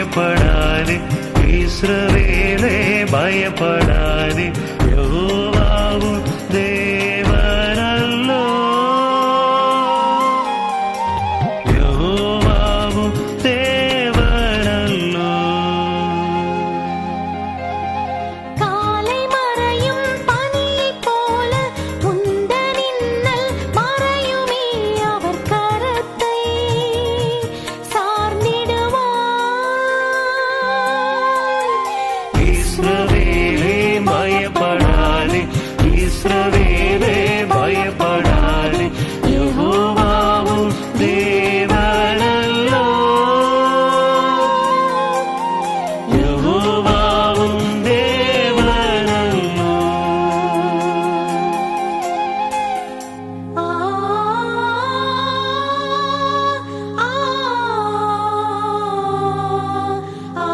பயப்படாதே இஸ்ரவேலே பயப்படாதே யெகோவாவும் தேவனல்லோ யெகோவாவும் தேவனல்லோ. காலை மறையும் பனியைப் போல உந்தன் இன்னல் மறையுமே அவர் கரத்தை சார்ந்திடுவாய். இஸ்ரவேலே பயப்படாதே இஸ்ரவேலே பயப்படாதே யெகோவாவும் தேவனல்லோ யெகோவாவும் தேவனல்லோ. ஆ ஆ ஆ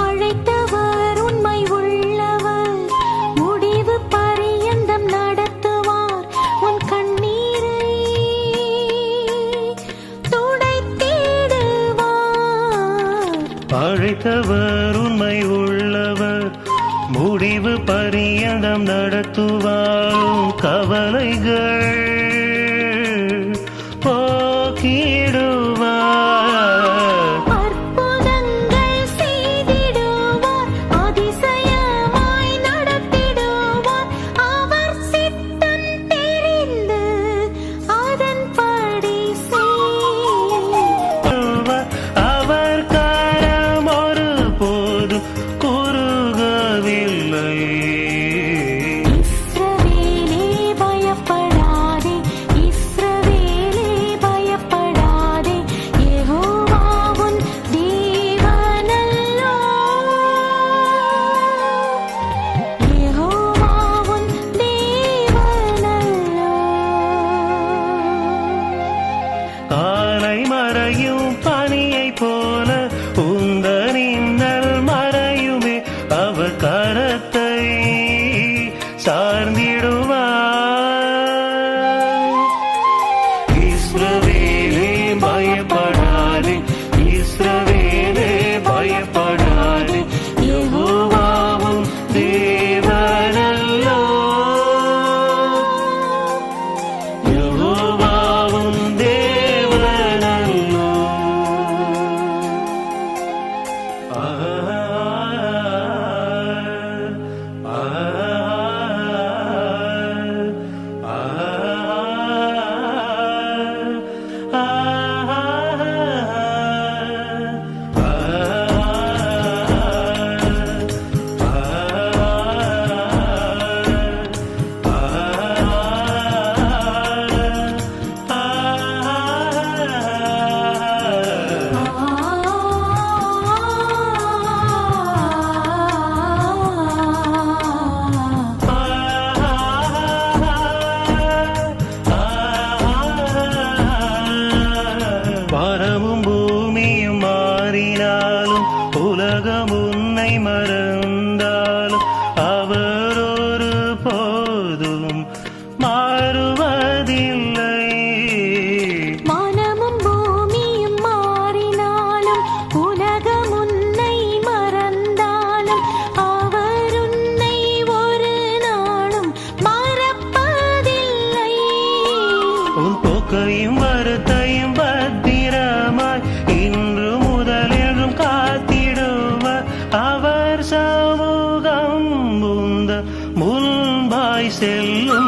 அழைத்தவர் உண்மை உள்ளவர், முடிவு பரியந்தம் நடத்துவார். உன் கண்ணீரை துடைத்திடுவார். அழைத்தவர் உண்மை உள்ளவர், முடிவு பரியந்தம் நடத்துவாரும் கவலைகள் போக்கிடுவார். அற்புதங்கள் செய்திடுவார், அதிசயமாய் நடத்திடுவார். அவர் சித்தம் தெரிந்து அதன்படி செய். அவர் கரம் ஒருபோதும் குறுகவில்லை. இஸ்ரவேலே பயப்படாதே இஸ்ரவேலே பயப்படாதே யெகோவாவுன் தேவனல்லோ யெகோவாவுன் தேவனல்லோ. காலை மறையும் பனியைப் போல உந்தன் இன்னல் மறையுமே அவர் கரத்தை சார்ந்திடுவார். இஸ்ரவேலே பயப்படாதே இஸ்ரவேலே பயப்படாதே யெகோவாவும் தேவனல்லோ யெகோவாவும் தேவனல்லோ. ஆ ஆ வானமும் பூமியும் மாறினாலும் உலகம் உன்னை மறந்தாலும் அவர் ஒரு போதும் மாறுவதில்லை. வானமும் பூமியும் மாறினாலும் உலகம் உன்னை மறந்தாலும் அவர் உன்னை ஒரு நாளும் மறப்பதில்லை. உன் போக்கையும் வருத்தையும் பத்திரமாய் இன்று முதல் என்றும் காத்திடுவார். அவர் சமூகம் உந்த முன்பாய் செல்லும்